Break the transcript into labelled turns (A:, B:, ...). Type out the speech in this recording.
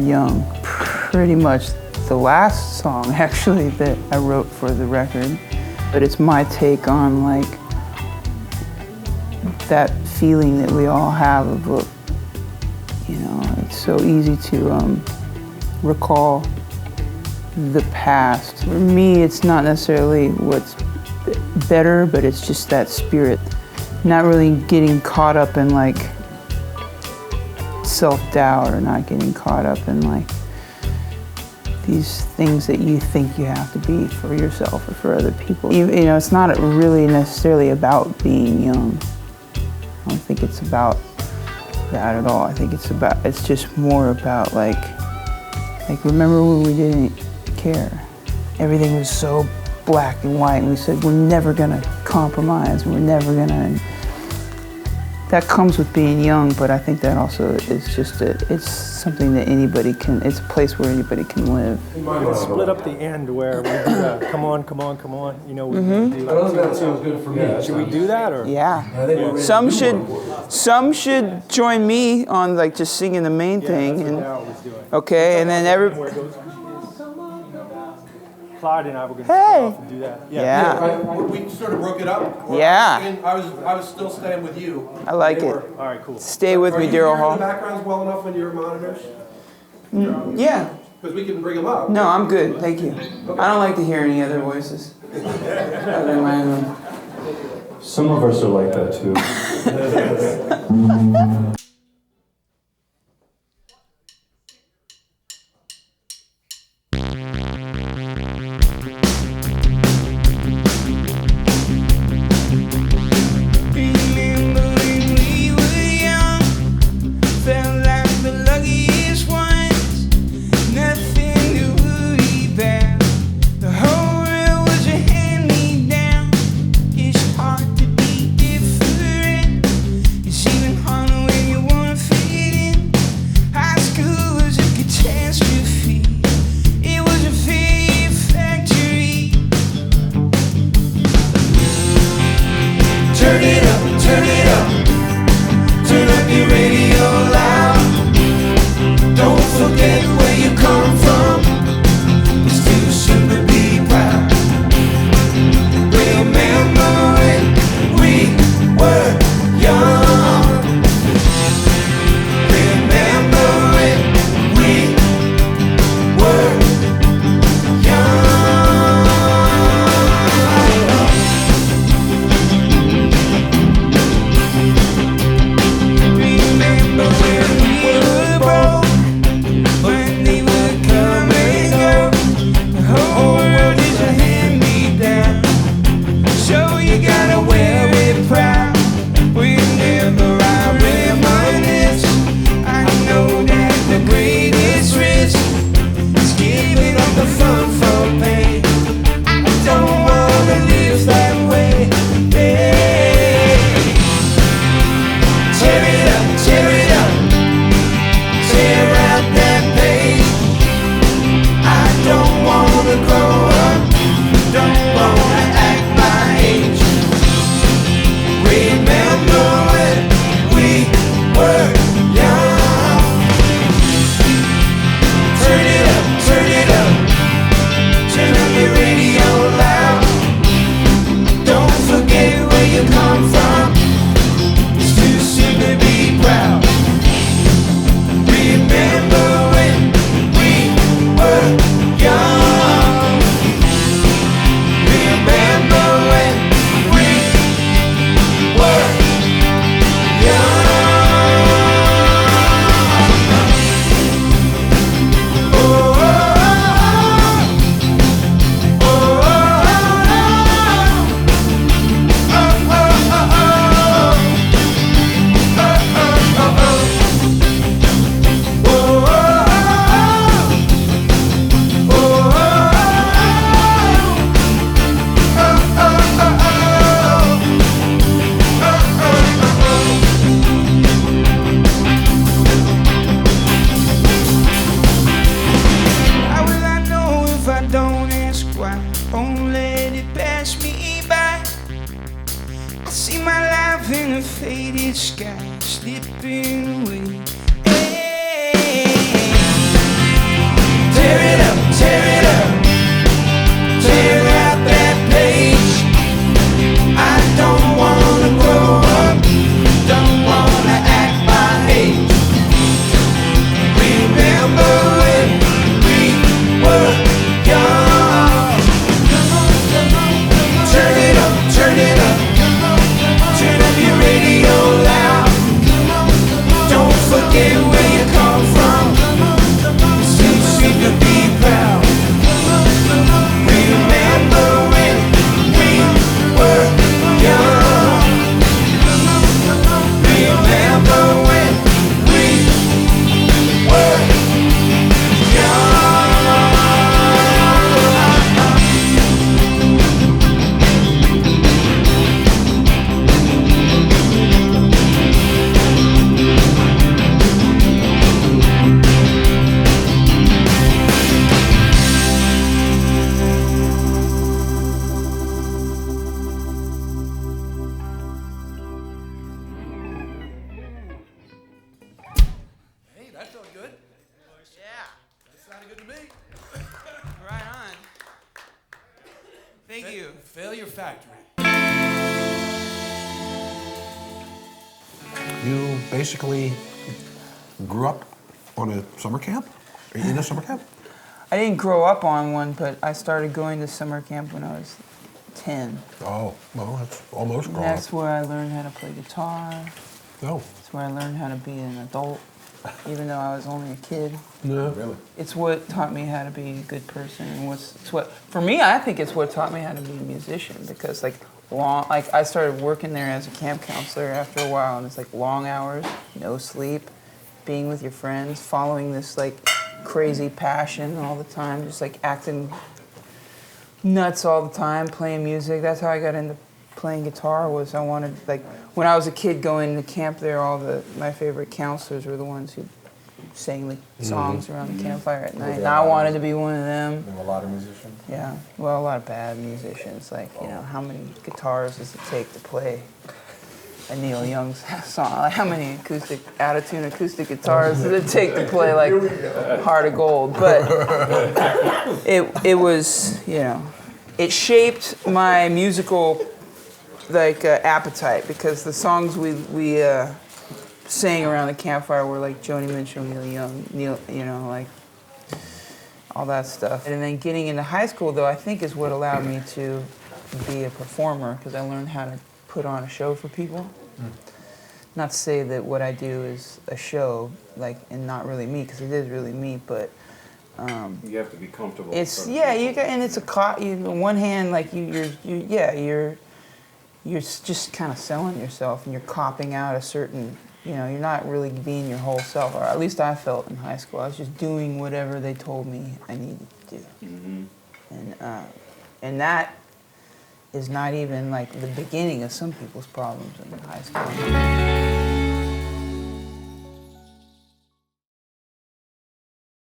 A: young. Pretty much the last song, actually, that I wrote for the record. But it's my take on, like, that feeling that we all have of, you know, it's so easy to recall the past. For me, it's not necessarily what's better, but it's just that spirit. Not really getting caught up in, like, self-doubt, or not getting caught up in, like, these things that you think you have to be for yourself or for other people. You know, it's not really necessarily about being young. I don't think it's about that at all. I think it's just more about, like remember when we didn't care? Everything was so black and white, and we said, we're never gonna compromise, we're never gonna. That comes with being young, but I think that also is just it's something that anybody can, it's a place where anybody can live.
B: Let's split up the end where we do come on, come on, come on. You know, we do
C: that sounds good for me.
B: Should we do that, or?
A: Yeah. Some should join me on, like, just singing the main thing.
B: That's what Daryl was doing.
A: Okay, and then
B: Klyde and I were going to start off and do that.
A: Yeah.
C: We sort of broke it up.
A: Yeah.
C: I was still staying with you.
A: I like it.
B: All right, cool.
A: Stay with me, Daryl Hall.
C: Are you hearing the backgrounds well enough on your monitors?
A: Yeah.
C: Because we can bring them up.
A: No, I'm good. Thank you. I don't like to hear any other voices. Other than my own.
D: Some of us are like that too.
E: faded sky slipping away. Hey. Tear it up, tear it up. Tear out that page. I don't wanna grow up. Don't wanna act my age. Remember when we were young. Turn it up, turn it up. Turn up your radio loud. Don't forget where you come from. Still seem to be proud. Remember when we were young. Remember when we were
C: Hey, that felt good.
E: Yeah,
C: That sounded good to me.
E: right on. Thank you.
C: Failure Factory.
F: You basically grew up on a summer camp? Are you in a summer camp?
A: I didn't grow up on one, but I started going to summer camp when I was 10.
F: Oh, well, that's almost
A: And
F: grown
A: that's
F: up.
A: where I learned how to play guitar.
F: Oh,
A: That's where I learned how to be an adult, even though I was only a kid.
F: no.
C: Really?
A: It's what taught me how to be a good person, and it's what, for me, I think it's what taught me how to be a musician, because like I started working there as a camp counselor after a while, and it's like long hours, no sleep, being with your friends, following this like crazy passion all the time, just like acting nuts all the time, playing music. That's how I got into playing guitar. Was I wanted, like, when I was a kid going to camp there, my favorite counselors were the ones who sang the songs around the campfire at night. And I wanted to be one of them.
D: There were a lot of musicians.
A: Yeah, well, a lot of bad musicians. Like, you know, how many guitars does it take to play a Neil Young song? Like, how many out-of-tune acoustic guitars does it take to play, like, Heart of Gold? But it was, you know, it shaped my musical, like, appetite, because the songs we sang around the campfire were like Joni Mitchell, Neil Young, you know, like all that stuff. And then getting into high school, though, I think is what allowed me to be a performer, because I learned how to put on a show for people. Not to say that what I do is a show, like, and not really me, because it is really me, but
G: You have to be comfortable.
A: it's,
G: in front of
A: yeah,
G: people.
A: you got, and it's on one hand, like, you're just kind of selling yourself, and you're copping out a certain, you know, you're not really being your whole self, or at least I felt in high school. I was just doing whatever they told me I needed to do. And that is not even like the beginning of some people's problems in high school.